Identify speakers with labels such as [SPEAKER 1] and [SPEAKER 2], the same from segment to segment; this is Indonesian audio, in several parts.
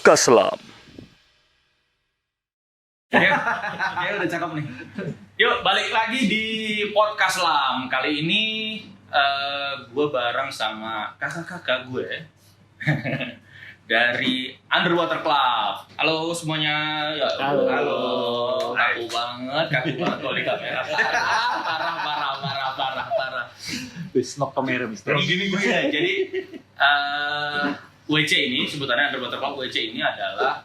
[SPEAKER 1] Podcast Selam.
[SPEAKER 2] Oke, udah cakep nih. Yuk balik lagi di Podcast Selam. Kali ini gue bareng sama kakak-kakak gue dari Underwater Club. Halo semuanya. Ya,
[SPEAKER 3] Halo.
[SPEAKER 2] Kaku banget kalau di kamera. Parah.
[SPEAKER 3] Wis nok kamera mister.
[SPEAKER 2] Gini gue ya. Jadi WC ini sebutannya Underwater Club. WC ini adalah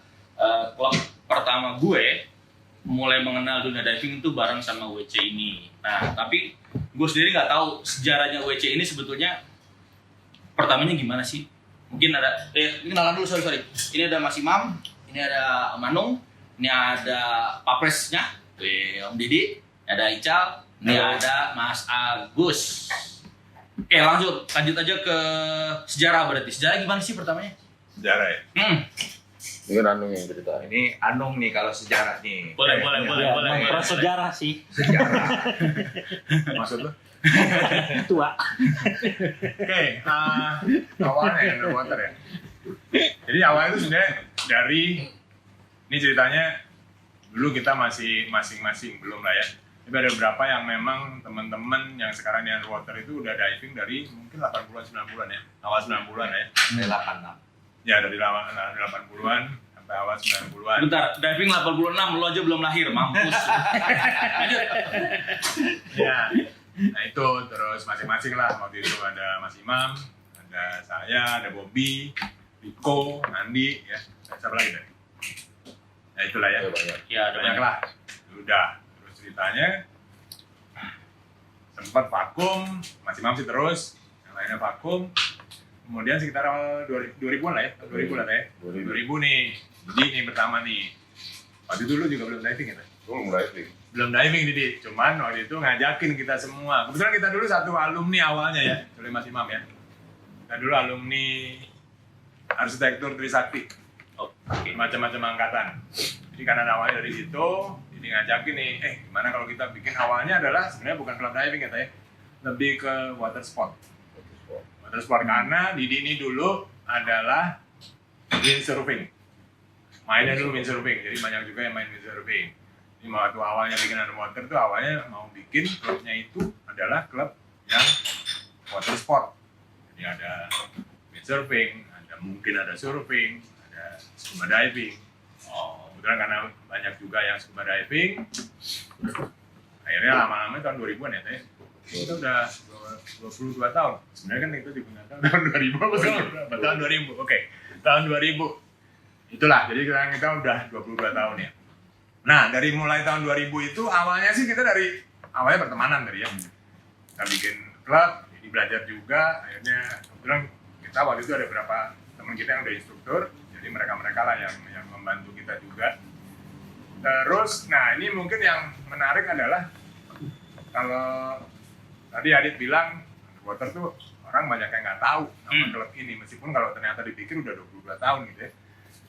[SPEAKER 2] klub pertama gue mulai mengenal dunia diving itu bareng sama WC ini. Nah, tapi gue sendiri nggak tahu sejarahnya WC ini sebetulnya pertamanya gimana sih? Mungkin ada, ini kenalan dulu, sorry. Ini ada Mas Imam, ini ada Manung, ini ada Papresnya, Om Didi, ada Ical, ini ada Mas Agus. Oke, lanjut aja ke sejarah berarti. Sejarah gimana sih pertamanya?
[SPEAKER 4] Sejarah ya?
[SPEAKER 1] Mungkin Anung yang cerita.
[SPEAKER 4] Ini Anung nih kalau sejarah nih.
[SPEAKER 2] Boleh.
[SPEAKER 3] Prasejarah sih.
[SPEAKER 4] Sejarah. Maksud lu?
[SPEAKER 3] Tua.
[SPEAKER 4] Oke, awalnya ya, Underwater ya. Jadi awalnya itu sebenarnya dari, ini ceritanya dulu kita masih masing-masing belum lah ya. Tapi ada beberapa yang memang teman-teman yang sekarang di Underwater itu udah diving dari mungkin 80-an, 90-an ya. Awal 90-an ya.
[SPEAKER 5] Dari 86.
[SPEAKER 4] Ya dari 80-an sampai awal 90-an.
[SPEAKER 2] Bentar, diving 86, lu aja belum lahir, mampus.
[SPEAKER 4] Ya, nah itu terus masing-masing lah. Waktu itu ada Mas Imam, ada saya, ada Bobby, Riko, Andi, ya. Siapa lagi deh? Ya itulah ya.
[SPEAKER 2] Ya, ada
[SPEAKER 4] Banyak
[SPEAKER 2] banyak.
[SPEAKER 4] lah. Udah. Terus ceritanya sempat vakum, Mas Imam sih terus, yang lainnya vakum. Kemudian sekitar awal 2000-an lah ya, 2000 lah ya. 2000 nih. Jadi ini pertama nih. Waktu itu lu juga belum diving ya? Belum diving Didi, cuman waktu itu ngajakin kita semua. Kebetulan kita dulu satu alumni awalnya ya, oleh Mas Imam ya. Kita dulu alumni arsitektur Trisakti, macam-macam angkatan. Jadi karena awalnya dari situ, jadi ngajakin nih, gimana kalau kita bikin awalnya adalah sebenarnya bukan club diving ya, lebih ke water sport. Water sport karena Didi ini dulu adalah windsurfing. Mainnya dulu windsurfing, jadi banyak juga yang main windsurfing. Ini waktu awalnya bikin Underwater tuh awalnya mau bikin klubnya itu adalah klub yang water sport. Jadi ada windsurfing, mungkin ada surfing, ada scuba diving. Kebetulan karena banyak juga yang scuba diving, akhirnya lama-lama tahun 2000-an ya, kita udah 22 tahun. Sebenarnya kan itu digunakan tahun 2000, tahun 2000, oke. Tahun 2000. Itulah, jadi sekarang kita udah 22 tahun ya. Nah, dari mulai tahun 2000 itu awalnya sih kita awalnya pertemanan tadi ya. Kita bikin klub, jadi belajar juga. Akhirnya kebetulan kita waktu itu ada beberapa teman kita yang udah instruktur, jadi mereka lah yang membantu kita juga. Terus, nah ini mungkin yang menarik adalah kalau tadi Adit bilang Underwater tuh orang banyak yang nggak tahu nama klub ini, meskipun kalau ternyata dipikir udah 22 tahun gitu ya.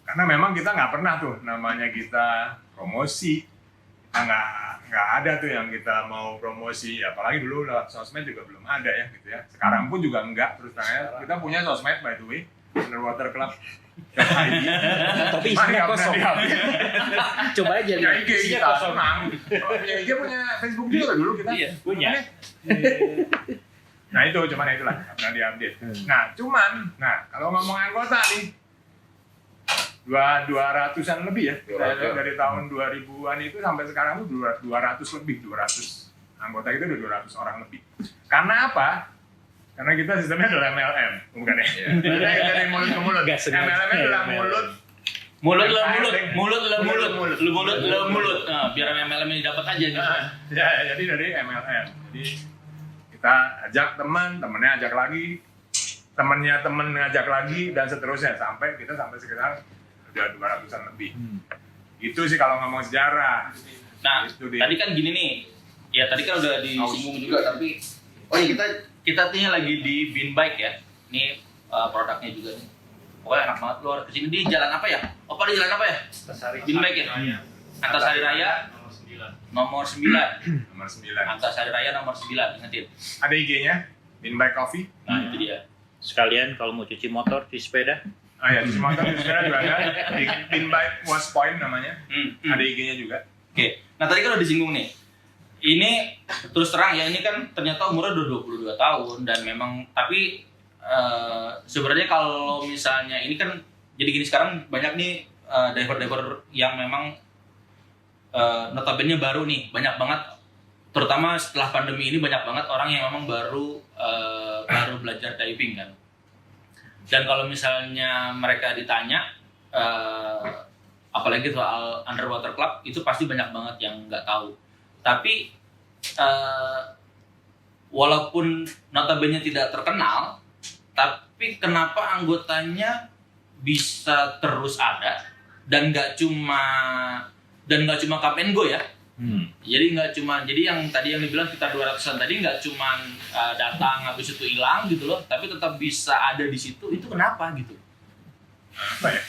[SPEAKER 4] Karena memang kita nggak pernah tuh namanya kita promosi, kita nggak ada tuh yang kita mau promosi, apalagi dulu lewat sosmed juga belum ada ya gitu ya. Sekarang pun juga enggak, terus ternyata kita punya sosmed by the way, Underwater Club.
[SPEAKER 3] Tapi isinya kosong. Coba aja
[SPEAKER 4] Ya
[SPEAKER 3] lihat.
[SPEAKER 4] IG kita senang. Ya IG punya Facebook juga dulu kita.
[SPEAKER 2] Iya,
[SPEAKER 3] punya.
[SPEAKER 4] Nah itu cuman itulah pernah diupdate. Nah kalau ngomong anggota nih 200-an lebih ya. Dari tahun 2000-an itu sampai sekarang tuh 200 lebih, 200 anggota kita udah 200 orang lebih. Karena apa? Karena kita sistemnya adalah MLM, bukan ya? Dari mulut ke mulut. MLM adalah mulut
[SPEAKER 2] mulut. Nah, biar MLM ini dapat aja gitu.
[SPEAKER 4] Ya, jadi dari MLM. Jadi kita ajak temennya ajak lagi, temennya temen ngajak lagi, dan seterusnya sampai sekitar udah 200-an lebih. Itu sih kalau ngomong sejarah.
[SPEAKER 2] Nah, tadi kan gini nih. Ya tadi kan udah disinggung juga, tapi kita nih lagi di Bin Bike ya. Ini produknya juga nih. Pokoknya enak banget, lu kesini di jalan apa ya? Pak di jalan apa ya? Bin Bike ya? Antasari Raya nomor 9. Antasari Raya nomor 9, ingetin.
[SPEAKER 4] Ada IG-nya, Bin Bike Coffee.
[SPEAKER 2] Nah, itu dia.
[SPEAKER 3] Sekalian kalau mau cuci motor, cuci sepeda.
[SPEAKER 4] ya cuci motor di sepeda juga ada. Di Pinbike Wash Point namanya. Ada IG-nya juga.
[SPEAKER 2] Oke. Nah tadi kan udah disinggung nih. Ini terus terang ya, ini kan ternyata umurnya udah 22 tahun dan memang tapi sebenarnya kalau misalnya ini kan jadi gini, sekarang banyak nih diver-diver yang memang notabene baru nih, banyak banget, terutama setelah pandemi ini banyak banget orang yang memang baru belajar diving kan. Dan kalau misalnya mereka ditanya apalagi soal underwater club, itu pasti banyak banget yang nggak tahu. Tapi walaupun notabene tidak terkenal, tapi kenapa anggotanya bisa terus ada dan nggak cuma come and go ya? Jadi nggak cuma, jadi yang tadi yang dibilang kita 200-an tadi nggak cuma datang habis itu hilang gitu loh, tapi tetap bisa ada di situ. Itu kenapa gitu?
[SPEAKER 4] Apa ya?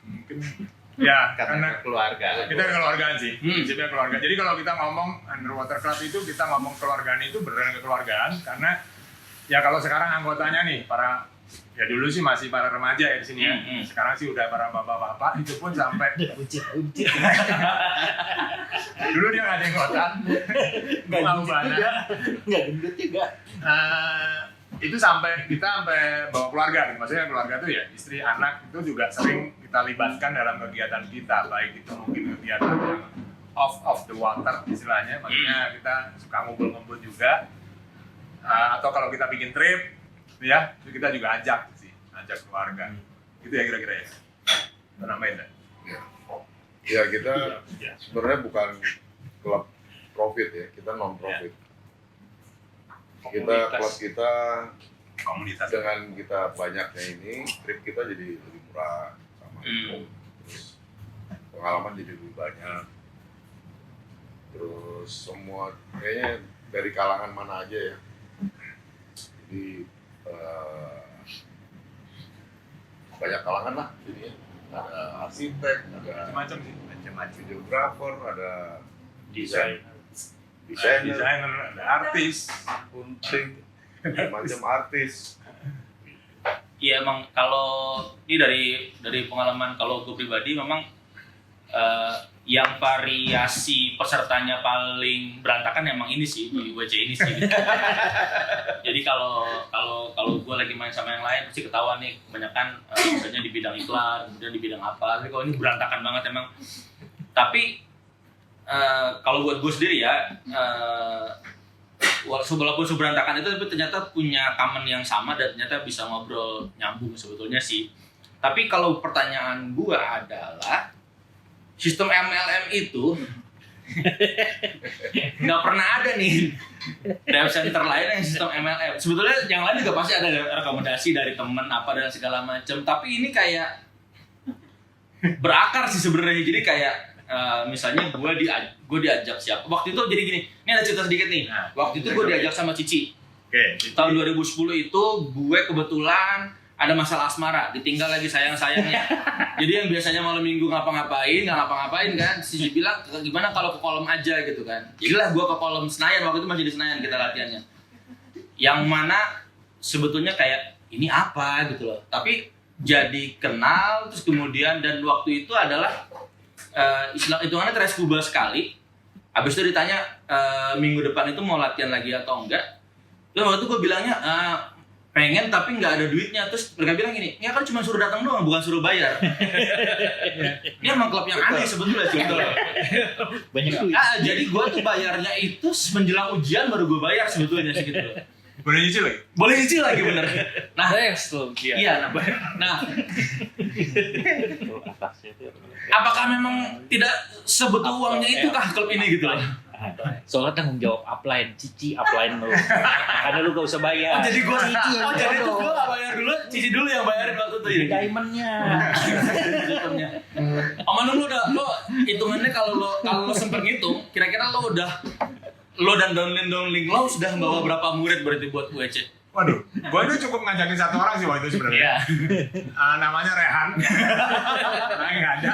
[SPEAKER 4] Mungkin ya karena
[SPEAKER 1] keluarga.
[SPEAKER 4] kita keluargaan sih, prinsipnya keluarga. Jadi kalau kita ngomong underwater club itu, kita ngomong keluargaan itu beneran kekeluargaan, karena ya kalau sekarang anggotanya nih para, ya dulu sih masih para remaja ya di sini ya. Sekarang sih udah para bapak-bapak, itu pun sampai
[SPEAKER 3] Uncit.
[SPEAKER 4] dulu dia nggak ada anggota, mau mana.
[SPEAKER 3] Nggak gendut juga.
[SPEAKER 4] Itu sampai bawa keluarga, maksudnya keluarga tuh ya istri, anak, itu juga sering kita libatkan dalam kegiatan kita, baik itu mungkin kegiatan yang off the water istilahnya, maksudnya kita suka ngumpul-ngumpul juga, atau kalau kita bikin trip, ya itu kita juga ajak keluarga, gitu ya kira-kira ya. Nambahin dah.
[SPEAKER 1] Ya kita sebenarnya bukan klub profit ya, kita non profit. Klub kita
[SPEAKER 4] Komunitas.
[SPEAKER 1] dengan kita banyaknya ini, trip kita jadi lebih murah sama terus pengalaman jadi lebih banyak, terus semua kayaknya dari kalangan mana aja ya, jadi banyak kalangan lah jadinya, ada arsitek, ada
[SPEAKER 4] Macam-macam sih.
[SPEAKER 1] videographer, ada
[SPEAKER 3] Desainer.
[SPEAKER 1] desainer,
[SPEAKER 4] ada artis.
[SPEAKER 1] kunting, macam artis.
[SPEAKER 2] Iya emang kalau ini dari pengalaman, kalau gue pribadi memang yang variasi pesertanya paling berantakan emang ini sih, di WC ini sih. Gitu. Jadi kalau gue lagi main sama yang lain pasti ketahuan nih, kebanyakan misalnya di bidang iklan, kemudian di bidang apa. Tapi kalau ini berantakan banget emang. Tapi kalau buat gue sendiri ya, walaupun seberantakan itu, tapi ternyata punya common yang sama dan ternyata bisa ngobrol nyambung sebetulnya sih. Tapi kalau pertanyaan gue adalah, sistem MLM itu nggak pernah ada nih dive center lain yang sistem MLM. Sebetulnya yang lain juga pasti ada rekomendasi dari temen apa dan segala macam. Tapi ini kayak berakar sih sebenarnya. Jadi kayak misalnya gue diajak siapa waktu itu, jadi gini, ini ada cerita sedikit nih. Waktu itu gue diajak sama Cici. Tahun 2010 itu gue kebetulan ada masalah asmara, ditinggal lagi sayang-sayangnya. Jadi yang biasanya malam minggu nggak ngapa-ngapain kan, Cici bilang gimana kalau ke kolam aja gitu kan. Jadilah gue ke kolam Senayan, waktu itu masih di Senayan kita latihannya. Yang mana sebetulnya kayak ini apa gitu loh. Tapi jadi kenal, terus kemudian dan waktu itu adalah hitungannya tereskuba sekali. Habis itu ditanya minggu depan itu mau latihan lagi atau enggak. Terus waktu itu gue bilangnya pengen tapi nggak ada duitnya. Terus mereka bilang gini, ini kan cuma suruh datang doang, bukan suruh bayar. Ini emang klub yang aneh sebetulnya.
[SPEAKER 3] Banyak duit.
[SPEAKER 2] Jadi gue tuh bayarnya itu menjelang ujian baru gue bayar sebetulnya segitu.
[SPEAKER 4] Boleh nyicil lagi?
[SPEAKER 2] Boleh nyicil lagi bener. Nah, iya. Nah, apakah memang tidak sebutuh uangnya itu kah klub ini gitu loh?
[SPEAKER 3] Soalnya tanggung jawab upline, Cici upline lo. Karena lu gak usah bayar.
[SPEAKER 2] Jadi gue gak bayar dulu, Cici dulu yang bayarin waktu itu ya.
[SPEAKER 3] Diamondnya.
[SPEAKER 2] Oman lu udah, lo hitungannya kalau lo sempet ngitung, kira-kira lo dan downlink lo sudah bawa berapa murid berarti buat WC?
[SPEAKER 4] Waduh, gue tuh cukup ngajakin satu orang sih waktu itu sebenarnya. Namanya Rehan. Nah, nggak ada.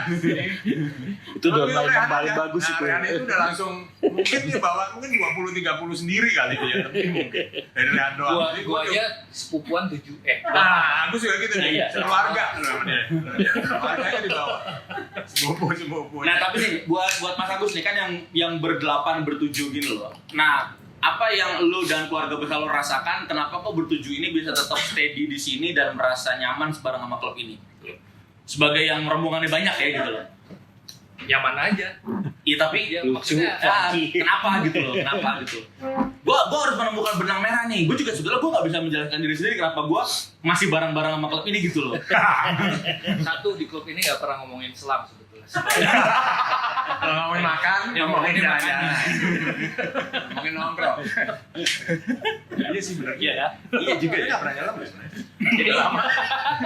[SPEAKER 3] Itu domain yang paling bagus
[SPEAKER 4] itu. Rehan itu udah langsung mungkin dia bawa mungkin 20-30 sendiri kali dia, tapi mungkin dari Rehan doang.
[SPEAKER 5] Gua aja sepupuan 7
[SPEAKER 4] Nah, aku juga gitu nih,
[SPEAKER 3] Iya.
[SPEAKER 4] keluarga namanya. Keluarganya dibawa. Sepupu.
[SPEAKER 2] Nah tapi nih buat Mas Agus nih kan yang berdelapan bertujuh gini loh. Nah apa yang lu dan keluarga besar lo rasakan? Kenapa kok bertujuh ini bisa tetap steady di sini dan merasa nyaman sebareng sama klub ini? Sebagai yang rombongannya banyak ya gitu loh.
[SPEAKER 5] nyaman aja.
[SPEAKER 2] Iya tapi
[SPEAKER 5] Ya,
[SPEAKER 3] lucu,
[SPEAKER 5] maksudnya
[SPEAKER 3] funky.
[SPEAKER 2] kenapa gitu loh? Kenapa gitu? Gua harus menemukan benang merah nih. Gue juga sebetulnya gue nggak bisa menjelaskan diri sendiri kenapa gue masih bareng-bareng sama klub ini gitu loh.
[SPEAKER 5] satu di klub ini nggak pernah ngomongin selam sebetulnya.
[SPEAKER 4] Kalau ngomongin makan, ngomongin jalan. Ngomongin nongkrong. Iya sih bener.
[SPEAKER 5] Iya ya.
[SPEAKER 2] Iya juga
[SPEAKER 4] Dia
[SPEAKER 2] ya.
[SPEAKER 4] nggak pernah nyelam ya sebenarnya.
[SPEAKER 5] Jadi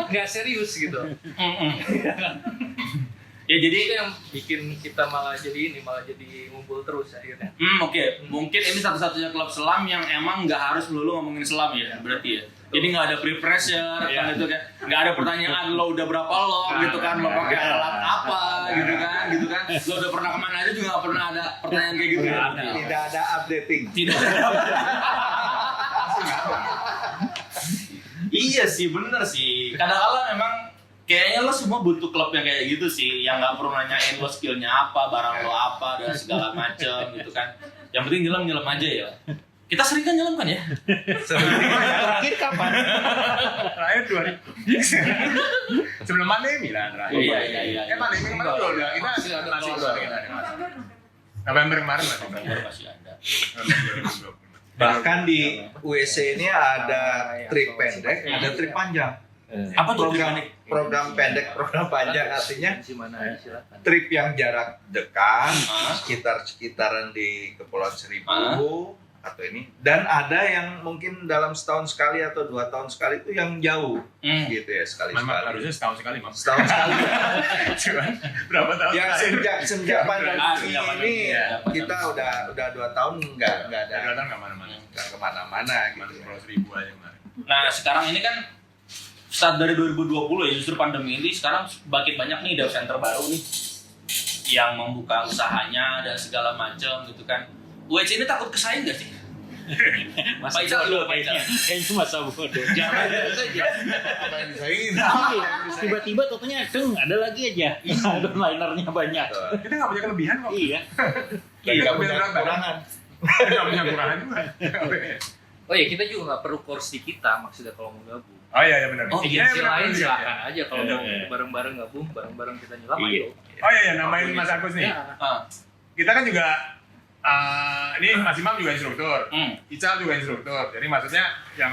[SPEAKER 5] nggak serius gitu.
[SPEAKER 2] Ya jadi
[SPEAKER 5] Itu yang bikin kita malah jadi ngumpul terus akhirnya.
[SPEAKER 2] oke. Mungkin ini satu-satunya klub selam yang emang nggak harus melulu ngomongin selam ya, berarti ya. Jadi nggak ada peer pressure kan gitu kan, nggak ada pertanyaan lo udah berapa lo gitu kan, lo pakai alat apa gitu kan, lo udah pernah kemana aja juga nggak pernah ada pertanyaan kayak gitu.
[SPEAKER 6] Tidak ada updating.
[SPEAKER 2] Tidak. Iya sih, bener sih. Kadang-kadang memang kayaknya lo semua butuh klub yang kayak gitu sih, yang nggak perlu nanyain lo skillnya apa, barang lo apa, dan segala macem gitu kan. Yang penting nyelam aja ya. Kita sering kan nyelam kan ya?
[SPEAKER 3] Terakhir kapan?
[SPEAKER 4] Terakhir 2000. Sebelum pandemi lah terakhir.
[SPEAKER 2] Iya.
[SPEAKER 4] Pandemi kemarin udah kita
[SPEAKER 5] Masih ada
[SPEAKER 4] masih
[SPEAKER 5] keluar.
[SPEAKER 4] November kemarin masih.
[SPEAKER 2] November masih ada.
[SPEAKER 6] Bahkan di WC ini ada trip pendek, ada trip panjang.
[SPEAKER 2] Apa tuh
[SPEAKER 6] Program pendek, program panjang artinya
[SPEAKER 5] Si mana silakan.
[SPEAKER 6] trip yang jarak dekat,
[SPEAKER 2] Ah.
[SPEAKER 6] sekitar-sekitaran di Kepulauan Seribu atau ini, dan ada yang mungkin dalam setahun sekali atau 2 tahun sekali itu yang jauh, gitu ya
[SPEAKER 4] Memang
[SPEAKER 6] sekali-sekali.
[SPEAKER 4] harusnya setahun sekali, Mam.
[SPEAKER 6] Setahun sekali.
[SPEAKER 4] Cuman berapa tahun?
[SPEAKER 6] Ya sejak pandemi
[SPEAKER 2] sejak pandemi,
[SPEAKER 6] ini
[SPEAKER 2] ya.
[SPEAKER 6] kita udah 2 tahun nggak ada
[SPEAKER 4] Kelihatan nggak mana-mana.
[SPEAKER 6] nggak kemana-mana
[SPEAKER 4] Cuma
[SPEAKER 6] gitu.
[SPEAKER 4] 10.000 aja kemarin.
[SPEAKER 2] Nah sekarang ini kan start dari 2020 ya, justru pandemi ini sekarang makin banyak nih dive center baru nih yang membuka usahanya dan segala macam gitu kan. WC ini takut kesaing gak sih?
[SPEAKER 3] Masa
[SPEAKER 2] Pak Ical
[SPEAKER 3] bodoh
[SPEAKER 2] dulu, Pak Ical.
[SPEAKER 3] kayaknya masa bodoh. Jangan saja.
[SPEAKER 6] Apa yang disaingin?
[SPEAKER 3] Tiba-tiba totonya ada lagi aja. Linernya banyak.
[SPEAKER 4] Kita nggak punya kelebihan kok.
[SPEAKER 3] Iya.
[SPEAKER 6] Nggak
[SPEAKER 4] Iya,
[SPEAKER 6] punya
[SPEAKER 4] beneran,
[SPEAKER 6] kekurangan.
[SPEAKER 4] Nggak punya kurangan juga.
[SPEAKER 5] Oh ya kita juga nggak perlu kursi kita maksudnya kalau mau gabung.
[SPEAKER 4] Oh iya benar.
[SPEAKER 2] Oh,
[SPEAKER 4] Iya,
[SPEAKER 5] Agensi
[SPEAKER 4] benar,
[SPEAKER 5] lain
[SPEAKER 4] benar.
[SPEAKER 5] silakan aja kalau
[SPEAKER 3] Iya.
[SPEAKER 5] mau bareng-bareng gabung, bareng-bareng kita nyelam
[SPEAKER 3] Iya.
[SPEAKER 5] ayo.
[SPEAKER 4] Oh iya, namain Mas Agus nih.
[SPEAKER 5] Ya.
[SPEAKER 4] Kita kan juga ini Mas Imam juga instruktur, Ical juga instruktur. Jadi maksudnya yang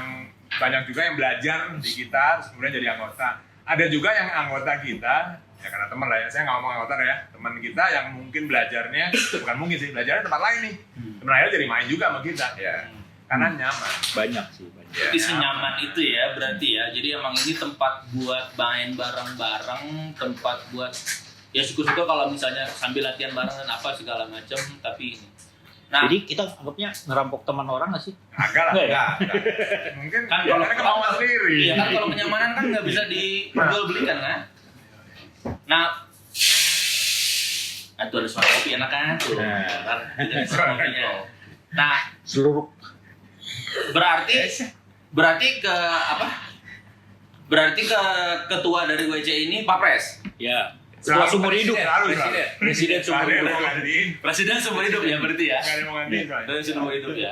[SPEAKER 4] banyak juga yang belajar di kita, terus kemudian jadi anggota. Ada juga yang anggota kita, ya karena teman lah ya, saya nggak ngomong anggota ya, teman kita yang mungkin belajarnya, bukan mungkin sih, belajarnya tempat lain nih. Sebenarnya jadi main juga sama kita,
[SPEAKER 6] Ya.
[SPEAKER 4] karena nyaman.
[SPEAKER 3] Banyak sih, banyak.
[SPEAKER 6] Ya.
[SPEAKER 2] Jadi senyaman itu ya berarti ya. Jadi emang ini tempat buat main bareng-bareng, tempat buat ya syukur-syukur kalau misalnya sambil latihan bareng dan apa segala macam, tapi ini. Nah,
[SPEAKER 3] Jadi kita anggapnya ngerampok teman orang nggak sih?
[SPEAKER 4] Agak lah,
[SPEAKER 3] Nggak ya?
[SPEAKER 6] Nggak.
[SPEAKER 4] mungkin
[SPEAKER 2] Kan
[SPEAKER 4] ya,
[SPEAKER 2] kalau-
[SPEAKER 4] karena kemauan sendiri.
[SPEAKER 2] iya kan kalau kenyamanan kan nggak bisa dijual-belikan kan. Nah, itu ada suara kopi enak kan tuh.
[SPEAKER 3] Nah.
[SPEAKER 2] Ntar ada suara kopinya. Nah,
[SPEAKER 3] Seluruh
[SPEAKER 2] berarti ke apa? Berarti ke ketua dari WC ini Pak Pres.
[SPEAKER 3] ya
[SPEAKER 4] Selalu
[SPEAKER 3] seumur hidup.
[SPEAKER 4] Selalu.
[SPEAKER 3] Presiden
[SPEAKER 4] Nggak
[SPEAKER 3] seumur
[SPEAKER 4] ada yang
[SPEAKER 3] hidup.
[SPEAKER 4] mau gantiin.
[SPEAKER 2] Presiden seumur hidup ya berarti ya.
[SPEAKER 4] Nggak ada yang mau gantiin soalnya.
[SPEAKER 2] Presiden seumur hidup ya.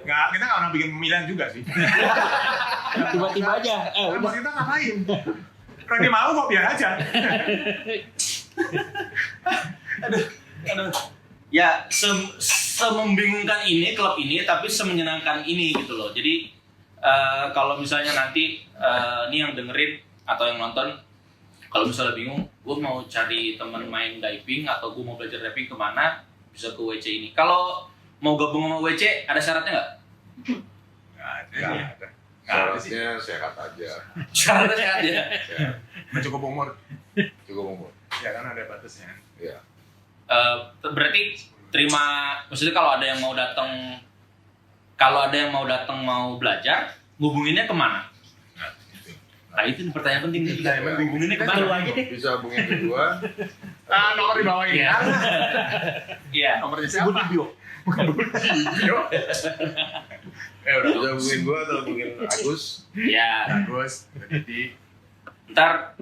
[SPEAKER 4] Nggak, kita nggak pernah bikin pemilihan juga sih.
[SPEAKER 3] Tiba-tiba aja.
[SPEAKER 4] Terus
[SPEAKER 3] Udah.
[SPEAKER 4] kita ngapain? Kalau dia mau kok biar aja.
[SPEAKER 2] Aduh. Ya, semembingungkan ini klub ini, tapi semenyenangkan ini gitu loh. Jadi kalau misalnya nanti ini yang dengerin atau yang nonton, kalau misalnya bingung, gue mau cari teman main diving atau gue mau belajar diving kemana, bisa ke WC ini. Kalau mau gabung sama WC, ada syaratnya nggak?
[SPEAKER 4] Nggak ada.
[SPEAKER 6] Nggak ada.
[SPEAKER 4] Nggak ada sih.
[SPEAKER 1] Syaratnya sehat aja.
[SPEAKER 2] Syaratnya sehat ya.
[SPEAKER 1] Sehat.
[SPEAKER 4] Cukup umur.
[SPEAKER 1] Cukup umur.
[SPEAKER 4] Ya kan ada batasnya.
[SPEAKER 1] Iya.
[SPEAKER 2] Berarti terima, maksudnya kalau ada yang mau datang mau belajar, ngubunginnya kemana?
[SPEAKER 4] Nah, gitu.
[SPEAKER 2] Nah itu pertanyaan penting nih.
[SPEAKER 4] Pertanyaan penting.
[SPEAKER 2] Ngubunginnya
[SPEAKER 3] Lu
[SPEAKER 2] kemana?
[SPEAKER 3] aja deh.
[SPEAKER 1] Bisa hubungin kedua.
[SPEAKER 4] Nomor di bawah ini.
[SPEAKER 2] Iya. Iya.
[SPEAKER 4] Nomornya siapa? Bukan Bio. Udah.
[SPEAKER 1] Bisa hubungin gua atau hubungin Agus.
[SPEAKER 2] Ya.
[SPEAKER 4] Bagus. Jadi
[SPEAKER 2] Ntar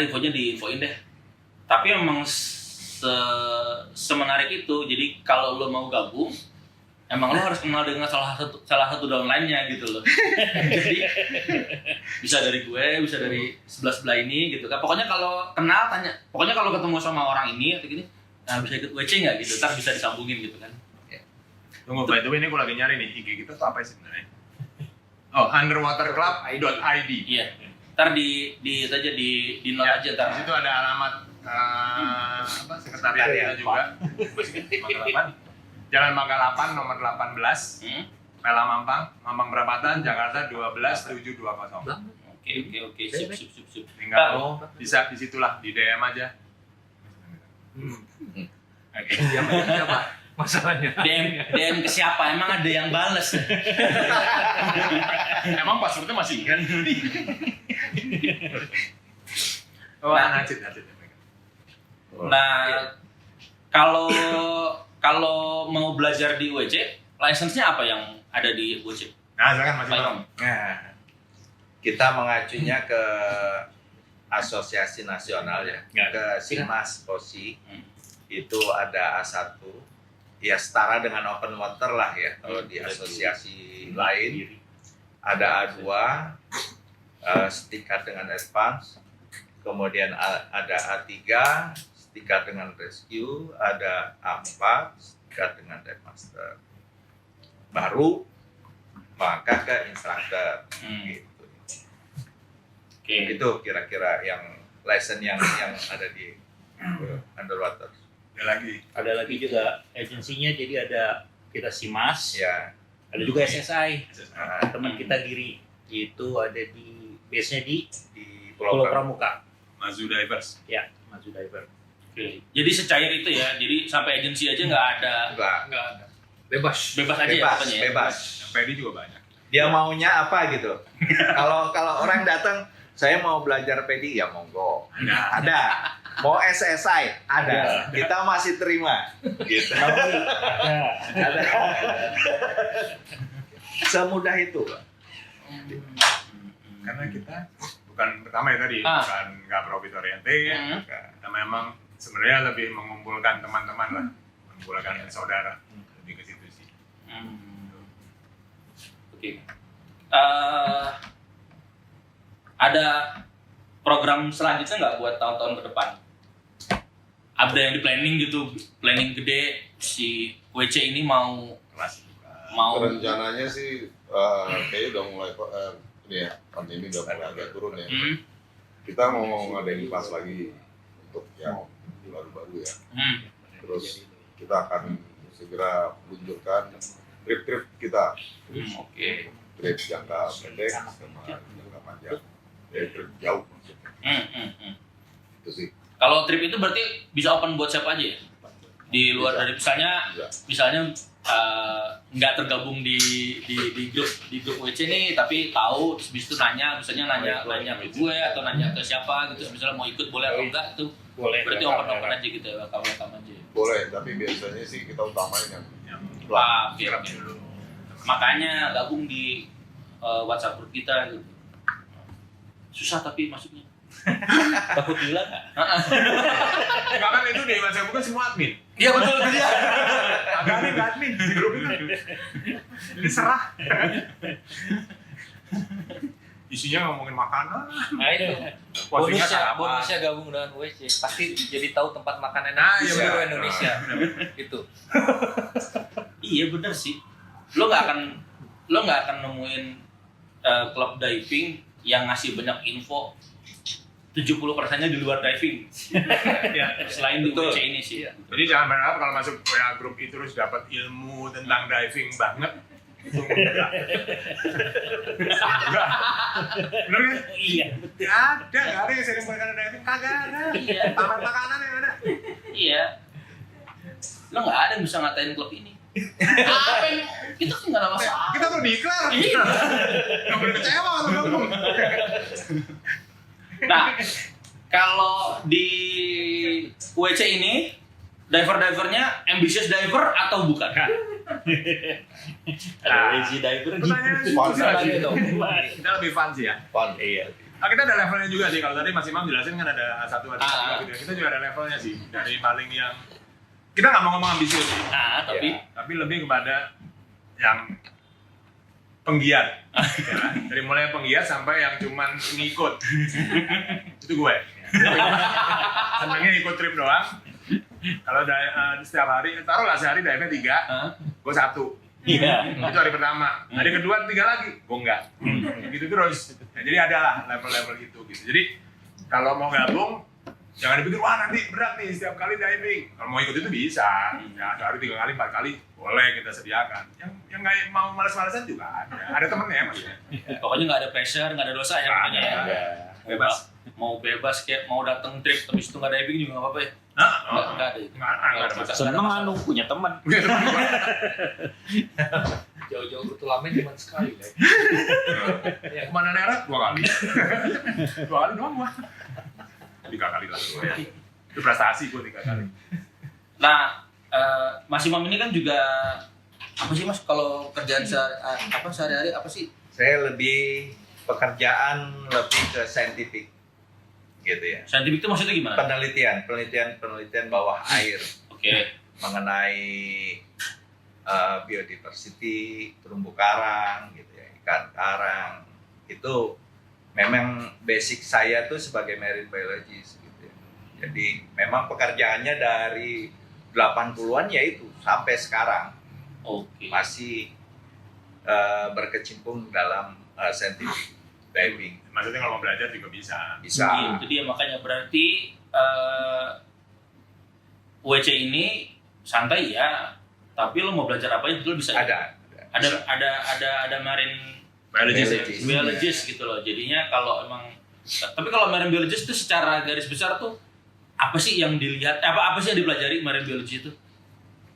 [SPEAKER 2] infonya diinfoin deh. Tapi emang semenarik itu. Jadi kalau lo mau gabung, emang lo harus kenal dengan salah satu downline-nya gitu loh. Jadi bisa dari gue, bisa dari sebelah ini gitu kan. Pokoknya kalau kenal tanya. Pokoknya kalau ketemu sama orang ini atau gini, nah bisa ikut WC nggak gitu? Ntar bisa disambungin gitu kan.
[SPEAKER 4] tunggu, by the way ini gue lagi nyari nih IG kita tuh apa sih sebenarnya? Oh, underwaterclub.id.
[SPEAKER 2] Iya. Ntar di itu aja di note aja ntar.
[SPEAKER 4] Di situ ada alamat sekretariat kita juga. Mangga 8. Jalan Mangga 8 nomor 18. Mela Mampang Perapatan, Jakarta 12720.
[SPEAKER 2] Oke. Sip.
[SPEAKER 4] Tinggal bisa di situlah di DM aja. Oke.
[SPEAKER 5] Siapa? Masalahnya.
[SPEAKER 2] DM ke siapa? Emang ada yang bales?
[SPEAKER 4] Emang passwordnya masih kan? Nacit.
[SPEAKER 2] Nah, kalau mau belajar di WC, license-nya apa yang ada di WC?
[SPEAKER 4] Nah, silakan Mas Imam.
[SPEAKER 6] Nah, kita mengacunya ke asosiasi nasional ya, ke SIMAS POSI. Itu ada A1, ya setara dengan open water lah ya kalau di asosiasi lain. Ada A2, setingkat dengan advance. Kemudian ada A3, setingkat dengan rescue. Ada A4, setingkat dengan dive master. Baru maka ke instructor gitu.
[SPEAKER 2] Oke.
[SPEAKER 6] Itu kira-kira yang license yang ada di underwater.
[SPEAKER 3] Ada lagi juga agensinya, jadi ada kita SIMAS,
[SPEAKER 6] Ya.
[SPEAKER 3] ada juga SSI.
[SPEAKER 6] Nah,
[SPEAKER 3] Teman kita Giri itu ada di base-nya di
[SPEAKER 6] di
[SPEAKER 3] Pulau
[SPEAKER 6] Pulau
[SPEAKER 3] Pramuka.
[SPEAKER 4] Mazu Divers.
[SPEAKER 3] Ya, Maju Diver.
[SPEAKER 2] Oke. Jadi secair itu ya. Jadi sampai agensi aja nggak ada.
[SPEAKER 6] Enggak,
[SPEAKER 5] ada. Bebas.
[SPEAKER 2] Bebas aja ya
[SPEAKER 6] bebas,
[SPEAKER 2] pokoknya ya.
[SPEAKER 6] bebas.
[SPEAKER 4] Yang PD juga banyak.
[SPEAKER 6] Dia maunya apa gitu. Kalau orang datang, saya mau belajar PD, ya monggo. Ada. Mau SSI, ada. Kita masih terima. Gitu. Ada. Semudah itu.
[SPEAKER 4] Karena kita bukan pertama ya tadi, bukan nggak profit oriented, kita memang sebenarnya lebih mengumpulkan teman-teman lah, mengumpulkan saudara, lebih ke situ sih.
[SPEAKER 2] Oke. Ada program selanjutnya nggak buat tahun-tahun ke depan? Ada yang di planning gitu, planning gede si WC ini mau
[SPEAKER 1] Rencananya sih kayaknya udah mulai ini ya, pandemi udah mulai agak turun ya. Kita mau ngadain kelas lagi untuk yang baru-baru ya. Terus kita akan segera luncurkan trip-trip kita.
[SPEAKER 2] Oke.
[SPEAKER 1] Trip jangka pendek sama jangka panjang. Trip jauh maksudnya. Itu sih.
[SPEAKER 2] Kalau trip itu berarti bisa open buat siapa aja ya? Di luar dari misalnya nggak tergabung di grup WC nih, tapi tahu terus bis itu nanya ke gue atau nanya ke siapa gitu, misalnya mau ikut boleh atau enggak, itu
[SPEAKER 3] Boleh.
[SPEAKER 2] berarti open aja gitu ya, welcome aja.
[SPEAKER 1] Boleh, tapi biasanya sih kita utamain yang
[SPEAKER 2] Oke. Makanya gabung di WhatsApp group kita gitu. Susah tapi masuknya.
[SPEAKER 3] Takut gila nggak?
[SPEAKER 4] Bahkan itu di masa bukan semua admin.
[SPEAKER 2] Iya betul dia.
[SPEAKER 4] Agak admin di grup itu. Diserah. Isinya ngomongin makanan.
[SPEAKER 5] Nah itu
[SPEAKER 4] Postingnya sarapan.
[SPEAKER 5] bonusnya gabung dengan WC pasti jadi tahu tempat makanan
[SPEAKER 4] Nah,
[SPEAKER 5] di
[SPEAKER 4] iya
[SPEAKER 5] seluruh
[SPEAKER 4] benar.
[SPEAKER 5] Indonesia. Gitu.
[SPEAKER 2] Iya bener sih. Lo nggak akan nemuin klub diving yang ngasih banyak info. 70%-nya di luar diving. Ya, selain di WC ini sih.
[SPEAKER 4] Jadi jangan berharap kalau masuk WA grup itu terus dapat ilmu tentang diving banget. Itu enggak. Enggak. Bener kan?
[SPEAKER 2] Iya.
[SPEAKER 4] Nggak ada yang sering berkata diving, kagak ada.
[SPEAKER 2] Iya.
[SPEAKER 4] Taman makanan yang ada.
[SPEAKER 2] Iya. Lo nggak ada yang bisa ngatain klub ini. Apa yang Kita kan nggak ada masalah.
[SPEAKER 4] Kita tuh declare. Nggak boleh kecewa kalau gabung.
[SPEAKER 2] Nah, kalau di WC ini diver-divernya ambitious diver atau bukan?
[SPEAKER 3] Ada lazy diver gitu.
[SPEAKER 4] Pertanyaan
[SPEAKER 1] Fun
[SPEAKER 4] sih
[SPEAKER 1] aja.
[SPEAKER 4] gitu. Kita lebih fun sih ya.
[SPEAKER 1] Fun.
[SPEAKER 3] Iya.
[SPEAKER 4] Nah, kita ada levelnya juga sih. Kalau tadi Mas Imam jelasin kan ada A1, A2
[SPEAKER 2] Ah.
[SPEAKER 4] gitu ya. Kita juga ada levelnya sih. Dari paling yang kita nggak mau ngomong ambisius sih,
[SPEAKER 2] Nah,
[SPEAKER 4] tapi lebih kepada yang penggiat. Ya kan? Dari mulai penggiat sampai yang cuman ngikut. Itu gue. Senangnya ikut trip doang. Kalau setiap hari, taruhlah sehari dive-nya 3,
[SPEAKER 2] Hah?
[SPEAKER 4] gue 1.
[SPEAKER 3] Iya.
[SPEAKER 4] Itu hari pertama. Hari kedua 3 lagi, gue enggak. Gitu terus. Ya, jadi adalah level-level itu gitu. Jadi kalau mau gabung, jangan dipikir wah nanti berat nih setiap kali diving. Kalau mau ikut itu bisa. Ya sehari 3 kali, 4 kali boleh kita sediakan. Yang nggak mau malas-malasan juga ada. Ada temennya maksudnya.
[SPEAKER 2] pokoknya nggak ada pressure, nggak ada dosa ya pokoknya ya.
[SPEAKER 4] Ada.
[SPEAKER 2] Bebas. Mau bebas kayak mau datang trip tapi itu nggak diving juga nggak apa-apa ya. Nggak ada itu.
[SPEAKER 4] Nggak ada masalah.
[SPEAKER 3] Seneng anu punya teman.
[SPEAKER 5] Jauh-jauh ke Tulamen cuma sekali lah.
[SPEAKER 4] Ya, kemana daerah? 2 kali. 2 kali doang gua. 3 kali lah. Itu prestasi gua 3 kali.
[SPEAKER 2] Nah, Mas Imam ini kan juga apa sih Mas kalau kerjaan sehari-hari apa sih?
[SPEAKER 6] Saya lebih pekerjaan lebih ke saintifik gitu ya.
[SPEAKER 2] Saintifik itu maksudnya gimana?
[SPEAKER 6] Penelitian bawah air
[SPEAKER 2] Oke.
[SPEAKER 6] mengenai biodiversity, terumbu karang gitu ya, ikan karang. Itu memang basic saya tuh sebagai marine biologist gitu ya. Jadi memang pekerjaannya dari 80-an ya itu sampai sekarang
[SPEAKER 2] Oke.
[SPEAKER 6] masih berkecimpung dalam scientific diving.
[SPEAKER 4] Maksudnya kalau mau belajar juga bisa.
[SPEAKER 6] Bisa.
[SPEAKER 2] Itu dia makanya berarti WC ini santai ya, tapi lo mau belajar apa itu lo bisa. Ada marine
[SPEAKER 4] Biologis.
[SPEAKER 2] biologist gitu loh. Jadinya kalau emang tapi kalau marine biologist itu secara garis besar tuh apa sih yang dilihat? Apa sih yang dipelajari marine biology itu?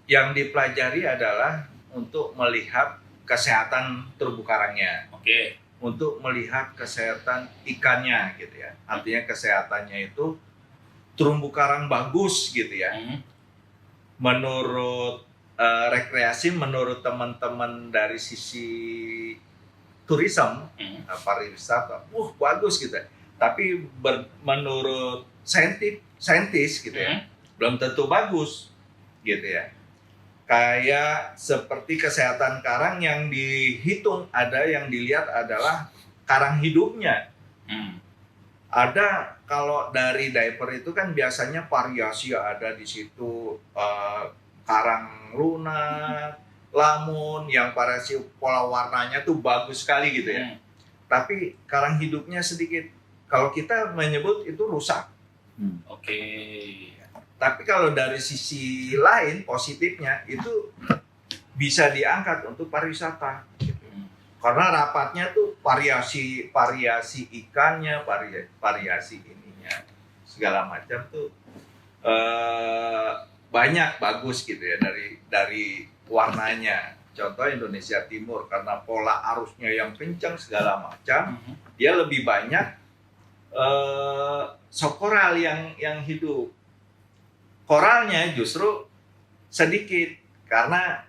[SPEAKER 6] Yang dipelajari adalah untuk melihat kesehatan terumbu karangnya,
[SPEAKER 2] Oke.
[SPEAKER 6] untuk melihat kesehatan ikannya gitu ya. Artinya kesehatannya itu terumbu karang bagus gitu ya. Menurut rekreasi, menurut teman-teman dari sisi tourism, pariwisata, bagus gitu. Tapi menurut saintis gitu ya, belum tentu bagus gitu ya. Kayak seperti kesehatan karang yang dihitung, ada yang dilihat adalah karang hidupnya. Ada kalau dari diver itu kan biasanya variasi ada di situ karang lunak, lamun yang variasi pola warnanya tuh bagus sekali gitu ya. Tapi karang hidupnya sedikit. Kalau kita menyebut itu rusak.
[SPEAKER 2] Oke.
[SPEAKER 6] Tapi kalau dari sisi lain positifnya itu bisa diangkat untuk pariwisata. Gitu. Karena rapatnya tuh variasi ikannya, variasi ininya, segala macam tuh banyak bagus gitu ya dari warnanya. Contoh Indonesia Timur karena pola arusnya yang kencang segala macam, dia lebih banyak sokoral yang hidup. Koralnya justru sedikit karena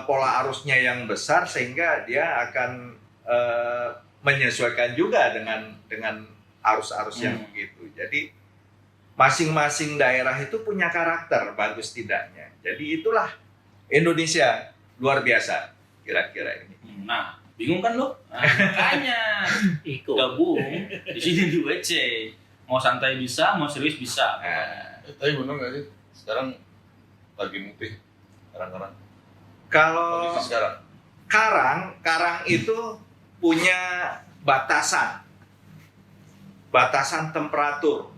[SPEAKER 6] pola arusnya yang besar sehingga dia akan menyesuaikan juga dengan arus-arus yang begitu. Jadi masing-masing daerah itu punya karakter bagus tidaknya. Jadi itulah Indonesia luar biasa kira-kira ini.
[SPEAKER 2] Nah, bingung kan lo? Nah, makanya gabung di sini di WC. Mau santai bisa, mau serius bisa.
[SPEAKER 1] Tapi bener nggak sih sekarang lagi mutih karang-karang?
[SPEAKER 6] Kalau
[SPEAKER 1] Kondisi sekarang?
[SPEAKER 6] karang itu punya batasan temperatur.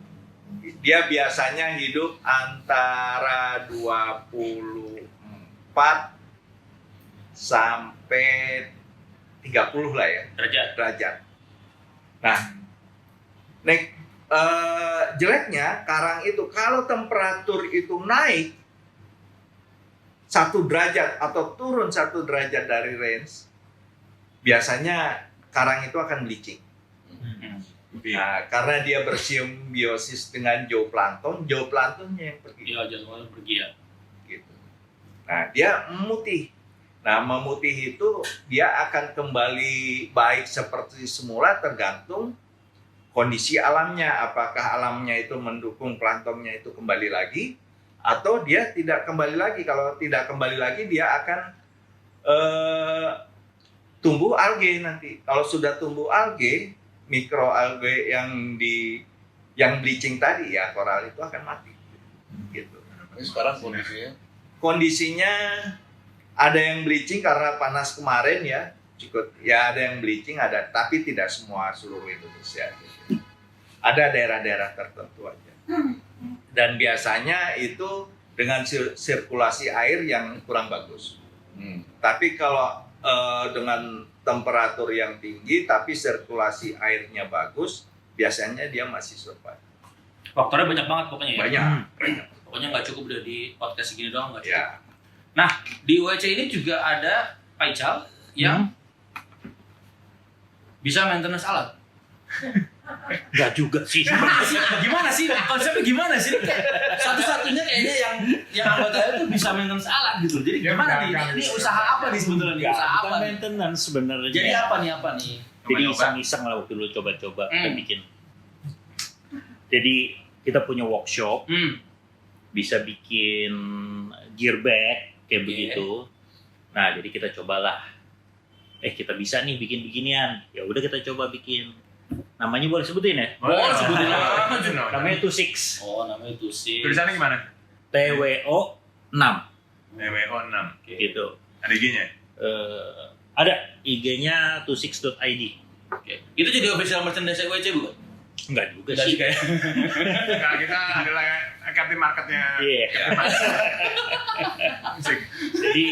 [SPEAKER 6] Dia biasanya hidup antara 24 sampai 30 lah ya derajat. Nah, jeleknya karang itu kalau temperatur itu naik 1 derajat atau turun 1 derajat dari range, biasanya karang itu akan bleaching. Nah, karena dia bersimbiosis dengan zooplanktonnya yang pergi.
[SPEAKER 2] Iya, jangan pergi ya.
[SPEAKER 6] Gitu. Nah, dia memutih. Nah, memutih itu dia akan kembali baik seperti semula tergantung kondisi alamnya. Apakah alamnya itu mendukung planktonnya itu kembali lagi atau dia tidak kembali lagi. Kalau tidak kembali lagi dia akan tumbuh algae nanti. Kalau sudah tumbuh algae, mikroalgae yang bleaching tadi ya, koral itu akan mati. Gitu.
[SPEAKER 1] Ini sekarang kondisinya
[SPEAKER 6] Ada yang bleaching karena panas kemarin ya, cukup ya ada yang bleaching ada, tapi tidak semua seluruh Indonesia. Gitu. Ada daerah-daerah tertentu aja. Dan biasanya itu dengan sirkulasi air yang kurang bagus. Tapi kalau dengan temperatur yang tinggi tapi sirkulasi airnya bagus, biasanya dia masih survive.
[SPEAKER 2] Faktornya banyak banget pokoknya ya.
[SPEAKER 6] Banyak.
[SPEAKER 2] Pokoknya nggak cukup udah di podcast segini doang nggak cukup.
[SPEAKER 6] Ya.
[SPEAKER 2] Nah, di WC ini juga ada Paical yang bisa maintenance alat.
[SPEAKER 3] Enggak juga sih.
[SPEAKER 2] Gimana sih? Konsepnya gimana sih? Satu-satunya kayaknya yang anggota itu bisa maintenance alat gitu. Jadi
[SPEAKER 4] Ya,
[SPEAKER 2] gimana nih?
[SPEAKER 4] enggak,
[SPEAKER 2] Ini
[SPEAKER 4] enggak.
[SPEAKER 2] usaha apa nih sebetulnya?
[SPEAKER 3] Enggak,
[SPEAKER 2] Usaha
[SPEAKER 3] bukan
[SPEAKER 2] apa nih?
[SPEAKER 3] maintenance sebenarnya.
[SPEAKER 2] Jadi apa nih?
[SPEAKER 3] Jadi
[SPEAKER 4] Coba-coba.
[SPEAKER 3] iseng-iseng lah waktu dulu coba-coba kita bikin. Jadi kita punya workshop, bisa bikin gear bag kayak begitu. Nah, jadi kita cobalah. Kita bisa nih bikin beginian. Ya udah kita coba bikin. Namanya boleh sebutin ya?
[SPEAKER 2] Boleh sebutin nama.
[SPEAKER 3] Namanya 26.
[SPEAKER 2] Oh, namanya itu sih.
[SPEAKER 4] Tulisannya gimana?
[SPEAKER 3] TWO 6
[SPEAKER 4] WO 6.
[SPEAKER 3] gitu.
[SPEAKER 4] Ada IG-nya?
[SPEAKER 3] Ada IG-nya 26.id.
[SPEAKER 2] Oke. Itu jadi official merchandise WC bukan?
[SPEAKER 3] Enggak juga
[SPEAKER 2] Enggak
[SPEAKER 3] sih.
[SPEAKER 2] sih kayak.
[SPEAKER 4] Enggak, kita adalah captain marketnya.
[SPEAKER 3] Iya.
[SPEAKER 4] Musik.
[SPEAKER 3] Jadi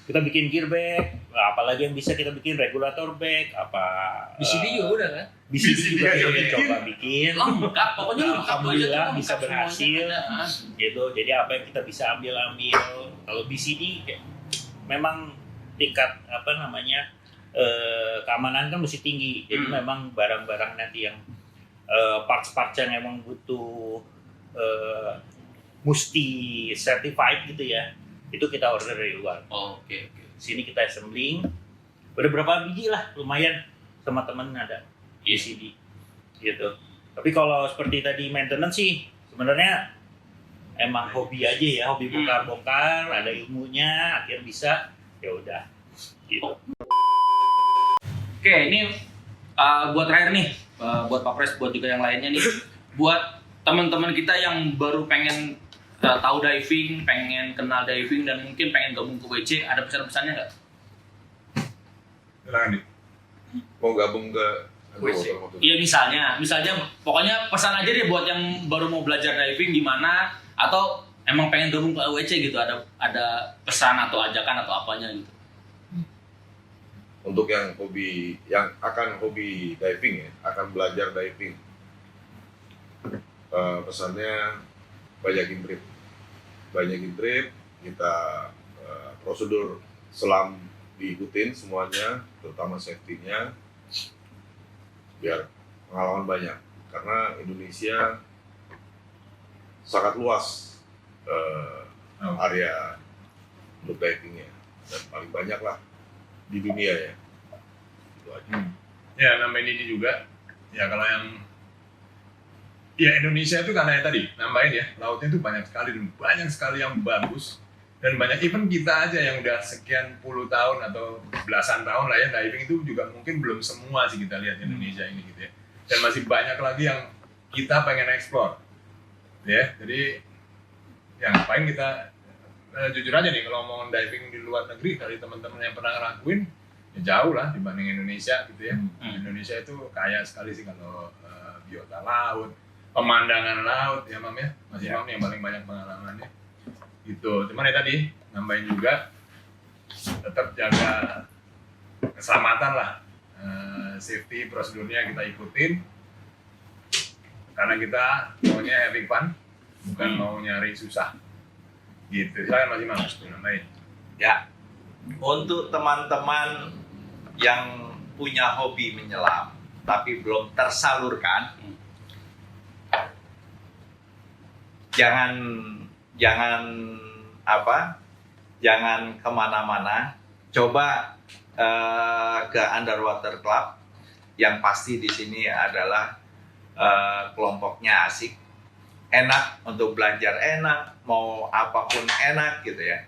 [SPEAKER 3] kita bikin gear bag, apalagi yang bisa kita bikin regulator bag, apa
[SPEAKER 5] BCD juga udah kan?
[SPEAKER 3] BCD juga
[SPEAKER 4] juga
[SPEAKER 3] kita
[SPEAKER 4] bikin.
[SPEAKER 3] coba bikin.
[SPEAKER 2] Lengkap, pokoknya lengkap.
[SPEAKER 3] Alhamdulillah
[SPEAKER 2] Lengkap
[SPEAKER 3] bisa
[SPEAKER 2] semuanya
[SPEAKER 3] berhasil.
[SPEAKER 2] ada.
[SPEAKER 3] Gitu. Jadi apa yang kita bisa ambil. Kalau BCD kayak, memang tingkat keamanan kan mesti tinggi. Jadi memang barang-barang nanti yang parts-parts yang emang butuh mesti certified gitu ya, itu kita order dari luar.
[SPEAKER 2] Oke.
[SPEAKER 3] Sini kita assembling, udah berapa biji lah, lumayan sama temen ada BCD gitu. Tapi kalau seperti tadi maintenance sih sebenarnya emang hobi aja ya, hobi bongkar-bongkar, ada ilmunya, akhirnya bisa, ya udah gitu.
[SPEAKER 2] Oke, ini buat terakhir nih, buat Pak Pres, buat juga yang lainnya nih, buat teman-teman kita yang baru pengen tahu diving, pengen kenal diving dan mungkin pengen gabung ke WC, ada pesan-pesannya nggak?
[SPEAKER 4] Silakan nih.
[SPEAKER 1] mau gabung ke
[SPEAKER 2] WC.
[SPEAKER 1] underwater
[SPEAKER 2] Iya misalnya pokoknya pesan aja deh buat yang baru mau belajar diving di mana atau emang pengen gabung ke WC gitu, ada pesan atau ajakan atau apanya gitu.
[SPEAKER 1] untuk yang akan hobi diving ya, akan belajar diving. Pesannya banyakin trip, kita prosedur selam diikutin semuanya, terutama safety-nya, biar pengalaman banyak. Karena Indonesia sangat luas area untuk divingnya, dan paling banyak lah di dunia ya. Itu aja.
[SPEAKER 4] Ya, nambahin ini juga. Ya, kalau yang Indonesia itu karena yang tadi nambahin ya, lautnya itu banyak sekali dan banyak sekali yang bagus, dan banyak even kita aja yang udah sekian puluh tahun atau belasan tahun lah ya diving itu juga mungkin belum semua sih kita lihat Indonesia ini gitu ya, dan masih banyak lagi yang kita pengen explore ya. Jadi yang ngapain kita jujur aja nih, kalau mau diving di luar negeri dari teman-teman yang pernah ngelakuin ya jauh lah dibanding Indonesia gitu ya. Indonesia itu kaya sekali sih kalau biota laut, pemandangan laut ya Mam ya, Mas Imam yang paling banyak pengalamannya gitu. Cuman ya tadi nambahin juga tetap jaga keselamatan lah, safety prosedurnya kita ikutin karena kita maunya having fun, bukan mau nyari susah Gitu. Silakan Mas Imam, nambahin.
[SPEAKER 6] Ya, untuk teman-teman yang punya hobi menyelam tapi belum tersalurkan, jangan kemana-mana. Coba ke Underwater Club. Yang pasti di sini adalah kelompoknya asik, enak untuk belajar, enak, mau apapun enak gitu ya.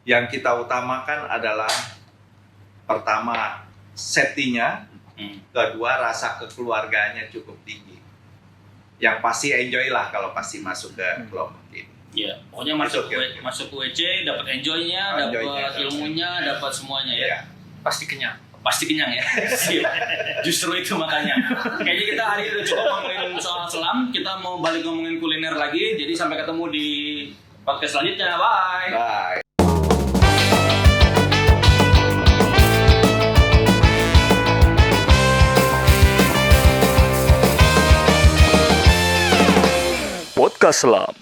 [SPEAKER 6] Yang kita utamakan adalah pertama safety-nya, kedua rasa kekeluarganya cukup tinggi. Yang pasti enjoy lah kalau pasti masuk ke kelompok ini.
[SPEAKER 2] Iya, pokoknya masuk ke WC, dapat enjoy-nya, dapat ilmunya, dapat semuanya ya.
[SPEAKER 5] Pasti kenyang.
[SPEAKER 2] Pasti kenyang ya. Sip. Justru itu makanya. Kayaknya kita hari ini udah cukup ngomongin soal selam, kita mau balik ngomongin kuliner lagi. Jadi sampai ketemu di podcast selanjutnya. Bye.
[SPEAKER 6] Bye.
[SPEAKER 2] Podcast Selam.